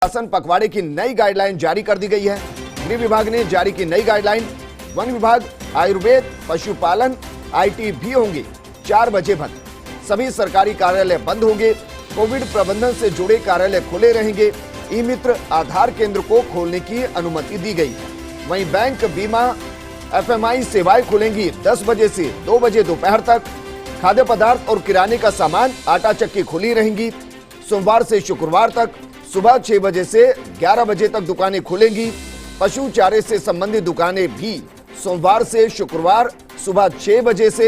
शासन पखवाड़े की नई गाइडलाइन जारी कर दी गई है। गृह विभाग ने जारी की नई गाइडलाइन। वन विभाग, आयुर्वेद, पशुपालन, आईटी भी होंगे 4 बजे बंद। सभी सरकारी कार्यालय बंद होंगे। कोविड प्रबंधन से जुड़े कार्यालय खुले रहेंगे। ई मित्र आधार केंद्र को खोलने की अनुमति दी गई। वहीं बैंक, बीमा, एफएमआई सेवाएं खुलेंगी 10 बजे से 2 बजे दोपहर तक। खाद्य पदार्थ और किराने का सामान, आटा चक्की खुली रहेंगी। सोमवार से शुक्रवार तक सुबह 6 बजे से 11 बजे तक दुकानें खुलेंगी। पशु चारे से संबंधित दुकानें भी सोमवार से शुक्रवार सुबह 6 बजे से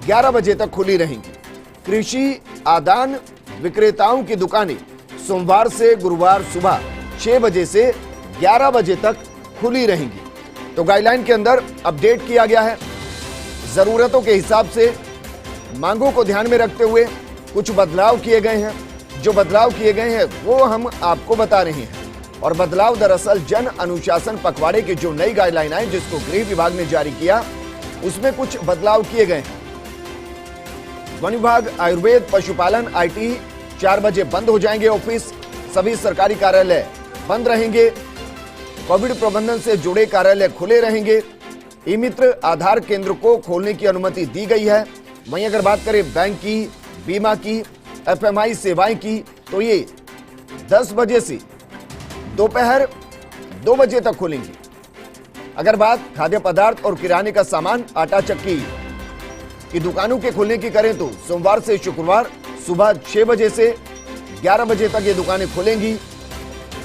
11 बजे तक खुली रहेंगी। कृषि आदान विक्रेताओं की दुकानें सोमवार से गुरुवार सुबह 6 बजे से 11 बजे तक खुली रहेंगी। तो गाइडलाइन के अंदर अपडेट किया गया है। जरूरतों के हिसाब से, मांगों को ध्यान में रखते हुए कुछ बदलाव किए गए हैं। जो बदलाव किए गए हैं वो हम आपको बता रहे हैं। और बदलाव दरअसल जन अनुशासन पखवाड़े की जो नई गाइडलाइन आई, जिसको गृह विभाग ने जारी किया, उसमें कुछ बदलाव किए गए हैं। वन विभाग, आयुर्वेद, पशुपालन, आईटी 4 बजे बंद हो जाएंगे ऑफिस। सभी सरकारी कार्यालय बंद रहेंगे। कोविड प्रबंधन से जुड़े कार्यालय खुले रहेंगे। ई मित्र आधार केंद्र को खोलने की अनुमति दी गई है। वहीं अगर बात करें बैंक की, बीमा की, एफएमआई सेवाएं की, तो ये 10 बजे से दोपहर 2 बजे तक खुलेंगी। अगर बात खाद्य पदार्थ और किराने का सामान, आटा चक्की की दुकानों के खुलने की करें तो सोमवार से शुक्रवार सुबह 6 बजे से 11 बजे तक ये दुकानें खुलेंगी।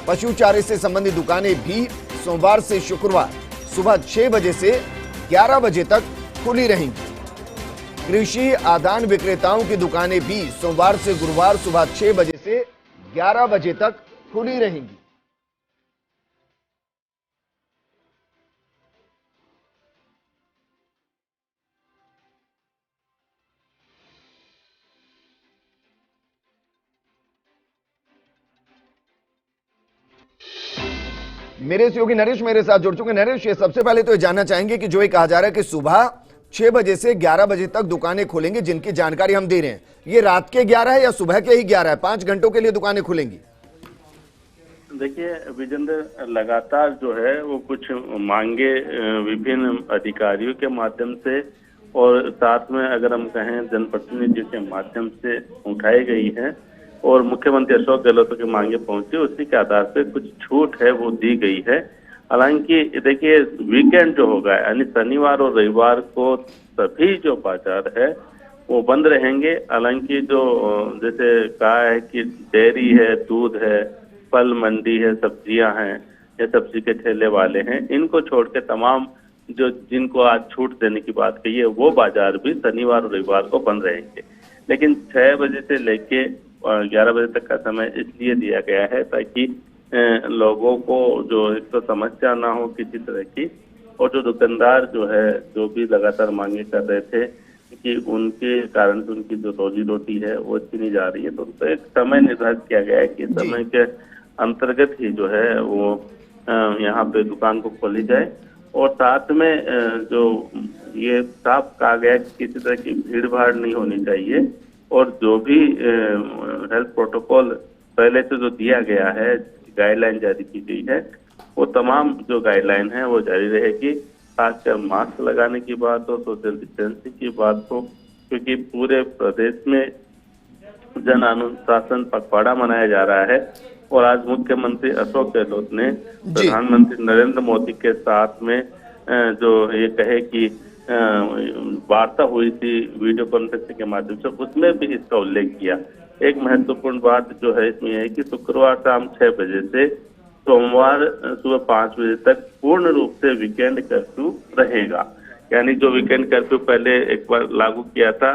पशु चारे से संबंधित दुकानें भी सोमवार से शुक्रवार सुबह 6 बजे से 11 बजे तक खुली रहेंगी। कृषि आदान विक्रेताओं की दुकानें भी सोमवार से गुरुवार सुबह 6 बजे से 11 बजे तक खुली रहेंगी। मेरे सहयोगी नरेश मेरे साथ जुड़ चुके। नरेश, ये सबसे पहले तो ये जानना चाहेंगे कि जो ये कहा जा रहा है कि सुबह 6 बजे से 11 बजे तक दुकानें खुलेंगी, जिनकी जानकारी हम दे रहे हैं, ये रात के 11 है या सुबह के ही 11 है? 5 घंटों के लिए दुकानें खुलेंगी? देखिए विजेंद्र, लगातार जो है वो कुछ मांगे विभिन्न अधिकारियों के माध्यम से और साथ में अगर हम कहें जनप्रतिनिधियों के माध्यम से उठाई गई है और मुख्यमंत्री अशोक गहलोत की मांगे पहुंची, उसी के आधार पे कुछ छूट है वो दी गई है। हालांकि देखिए वीकेंड जो होगा, यानी शनिवार और रविवार को सभी जो बाजार है वो बंद रहेंगे। हालांकि जो जैसे कहा है कि डेयरी है, दूध है, फल मंडी है, सब्जियां हैं, या सब्जी के ठेले वाले हैं, इनको छोड़ के तमाम जो जिनको आज छूट देने की बात कही है वो बाजार भी शनिवार और रविवार को बंद रहेंगे। लेकिन 6 बजे से लेके 11 बजे तक का समय इसलिए दिया गया है ताकि लोगों को जो एक तो समस्या ना हो किसी तरह की, और जो दुकानदार जो है जो भी लगातार मांगे कर रहे थे कि उनके कारण से उनकी जो रोजी रोटी है वो अच्छी नहीं जा रही है, तो उनको एक समय निर्धारित किया गया है कि समय के अंतर्गत ही जो है वो यहाँ पे दुकान को खोली जाए। और साथ में जो ये साफ कहा गया कि किसी तरह की भीड़ भाड़ नहीं होनी चाहिए, और जो भी हेल्थ प्रोटोकॉल पहले से जो दिया गया है, गाइडलाइन जारी की गई है, वो तमाम जो गाइडलाइन है वो जारी रहेगी। खासकर मास्क लगाने की बात हो, सोशल डिस्टेंसिंग की बात हो, क्योंकि पूरे प्रदेश में जन अनुशासन पखवाड़ा मनाया जा रहा है। और आज मुख्यमंत्री अशोक गहलोत ने प्रधानमंत्री नरेंद्र मोदी के साथ में जो ये कहे कि वार्ता हुई थी वीडियो कॉन्फ्रेंसिंग के माध्यम से, उसमें भी इसका उल्लेख किया। एक महत्वपूर्ण बात जो है इसमें है कि शुक्रवार शाम 6 बजे से सोमवार सुबह 5 बजे तक पूर्ण रूप से वीकेंड कर्फ्यू रहेगा। यानी जो वीकेंड कर्फ्यू पहले एक बार लागू किया था,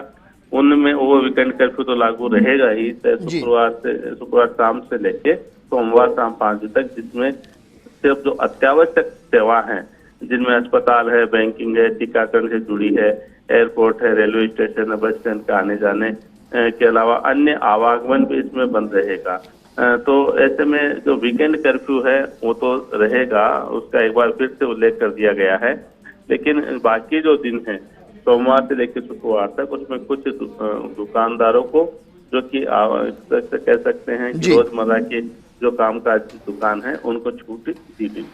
उनमें वो वीकेंड कर्फ्यू तो लागू रहेगा ही, शुक्रवार शाम से लेके सोमवार शाम 5 बजे तक, जिसमें सिर्फ जो अत्यावश्यक सेवा है, जिनमें अस्पताल है, बैंकिंग है, टीकाकरण से जुड़ी है, एयरपोर्ट है, रेलवे स्टेशन है, बस स्टैंड का आने जाने के अलावा अन्य आवागमन भी इसमें बंद रहेगा। तो ऐसे में जो वीकेंड कर्फ्यू है वो तो रहेगा, उसका एक बार फिर से उल्लेख कर दिया गया है। लेकिन बाकी जो दिन है सोमवार से लेकर शुक्रवार तक, उसमें कुछ दुकानदारों को जो कि कह सकते हैं कि रोजमर्रा की जो कामकाज की दुकान है उनको छूट दी गई।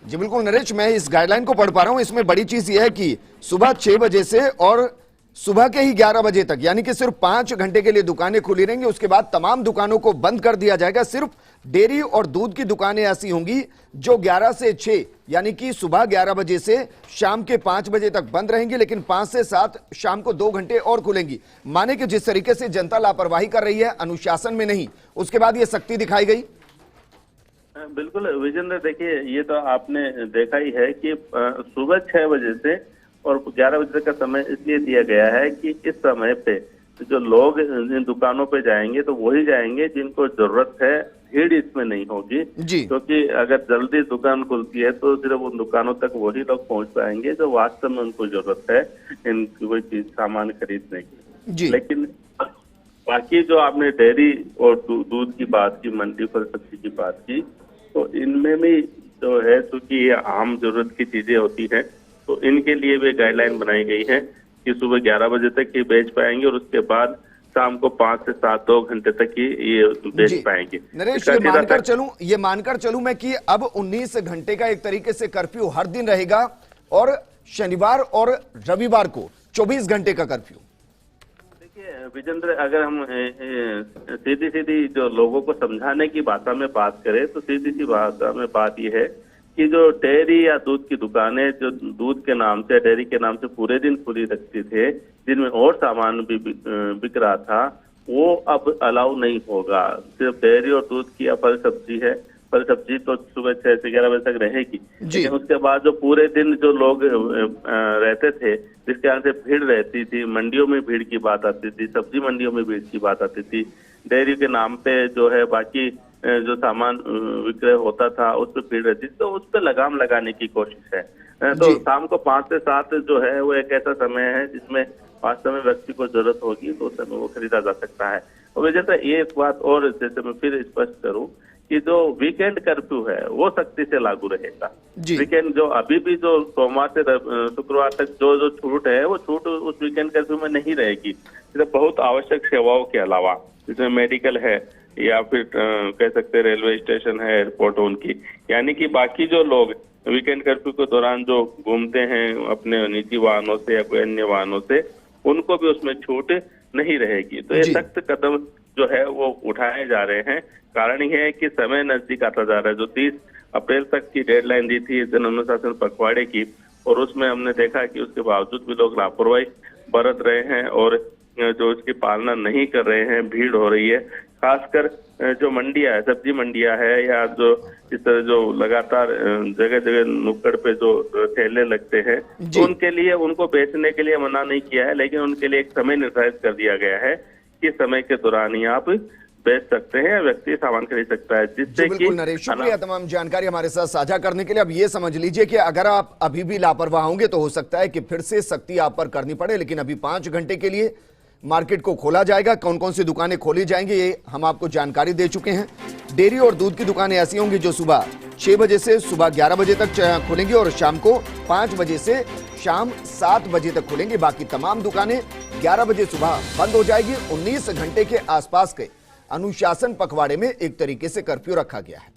जी बिल्कुल नरेश, मैं इस गाइडलाइन को पढ़ पा रहा हूं। इसमें बड़ी चीज यह है कि सुबह 6 बजे से और सुबह के ही 11 बजे तक, यानी कि सिर्फ 5 घंटे के लिए दुकानें खुली रहेंगी। उसके बाद तमाम दुकानों को बंद कर दिया जाएगा। सिर्फ डेयरी और दूध की दुकानें ऐसी होंगी जो 11 से 6 यानी कि सुबह 11 बजे से शाम के 5 बजे तक बंद रहेंगी, लेकिन 5 से 7 शाम को 2 घंटे और खुलेंगी। माने कि जिस तरीके से जनता लापरवाही कर रही है, अनुशासन में नहीं, उसके बाद ये सख्ती दिखाई गई। बिल्कुल विजेंद्र, देखिए ये तो आपने देखा ही है कि सुबह 6 बजे से और 11 बजे तक का समय इसलिए दिया गया है कि इस समय पे जो लोग इन दुकानों पे जाएंगे तो वही जाएंगे जिनको जरूरत है, भीड़ इसमें नहीं होगी। क्योंकि अगर जल्दी दुकान खुलती है तो सिर्फ उन दुकानों तक वही लोग पहुंच पाएंगे जो वास्तव में उनको जरूरत है इनकी कोई चीज सामान खरीदने की। लेकिन बाकी जो आपने डेयरी और दूध की बात की, मंडी फल सब्जी की बात की, तो इनमें भी जो है चूंकि ये आम जरूरत की चीजें होती है तो इनके लिए भी गाइडलाइन बनाई गई है कि सुबह 11 बजे तक ये बेच पाएंगे और उसके बाद शाम को 5 से 7 2 घंटे तक ही ये बेच पाएंगे। नरेश, ये मानकर चलूं मैं कि अब 19 घंटे का एक तरीके से कर्फ्यू हर दिन रहेगा और शनिवार और रविवार को 24 घंटे का कर्फ्यू। देखिए विजेंद्र, अगर हम सीधी सीधी जो लोगों को समझाने की भाषा में बात करें तो सीधी सी भाषा में बात यह है कि जो डेयरी या दूध की दुकानें जो दूध के नाम से, डेयरी के नाम से पूरे दिन खुली रखती थे, जिनमें और सामान भी बिक रहा था, वो अब अलाउ नहीं होगा। सिर्फ डेयरी और दूध की या फल सब्जी है, फल सब्जी तो सुबह 6 से 11 बजे तक रहेगी, लेकिन उसके बाद जो पूरे दिन जो लोग रहते थे, जिसके यहाँ से भीड़ रहती थी, मंडियों में भीड़ की बात आती थी, सब्जी मंडियों में भीड़ की बात आती थी, डेयरी के नाम पे जो है बाकी जो सामान विक्रय होता था उस पर भीड़ रहती थी, तो उस पर लगाम लगाने की कोशिश है। तो शाम को 5 से 7 जो है वो एक ऐसा समय है जिसमें वास्तव में व्यक्ति को जरूरत होगी तो उस समय वो खरीदा जा सकता है। और जैसे ये एक बात और जैसे मैं फिर स्पष्ट करूं कि जो वीकेंड कर्फ्यू है वो सख्ती से लागू रहेगा। वीकेंड जो अभी भी जो सोमवार से शुक्रवार तक जो छूट है वो छूट उस वीकेंड कर्फ्यू में नहीं रहेगी। बहुत आवश्यक सेवाओं के अलावा, जिसमें मेडिकल है या फिर कह सकते रेलवे स्टेशन है, एयरपोर्ट उनकी, यानी कि बाकी जो लोग वीकेंड कर्फ्यू के दौरान जो घूमते हैं अपने निजी वाहनों से या कोई अन्य वाहनों से, उनको भी उसमें छूट नहीं रहेगी। तो ये सख्त कदम जो है वो उठाए जा रहे हैं। कारण यह है कि समय नजदीक आता जा रहा है। जो 30 अप्रैल तक की डेडलाइन दी थी जन अनुशासन पखवाड़े की, और उसमें हमने देखा कि उसके बावजूद भी लोग लापरवाही बरत रहे हैं और जो उसकी पालना नहीं कर रहे हैं, भीड़ हो रही है। खासकर जो मंडियां है, सब्जी मंडियां है, या जो इस तरह जो लगातार जगह जगह नुक्कड़ पे जो ठेले लगते हैं, तो उनके लिए, उनको बेचने के लिए मना नहीं किया है, लेकिन उनके लिए एक समय निर्धारित कर दिया गया है कि समय के दौरान ही आप बेच सकते हैं, व्यक्ति सामान खरीद सकता है, जिससे कि नरेश, शुक्रिया तमाम जानकारी हमारे साथ साझा करने के लिए। अब ये समझ लीजिए कि अगर आप अभी भी लापरवाह होंगे तो हो सकता है कि फिर से सख्ती आप पर करनी पड़े, लेकिन अभी 5 घंटे के लिए मार्केट को खोला जाएगा। कौन कौन सी दुकानें खोली जाएंगी ये हम आपको जानकारी दे चुके हैं। डेयरी और दूध की दुकानें ऐसी होंगी जो सुबह 6 बजे से सुबह 11 बजे तक खुलेंगी और शाम को 5 बजे से शाम 7 बजे तक खुलेंगी। बाकी तमाम दुकानें 11 बजे सुबह बंद हो जाएगी। 19 घंटे के आसपास के अनुशासन पखवाड़े में एक तरीके से कर्फ्यू रखा गया है।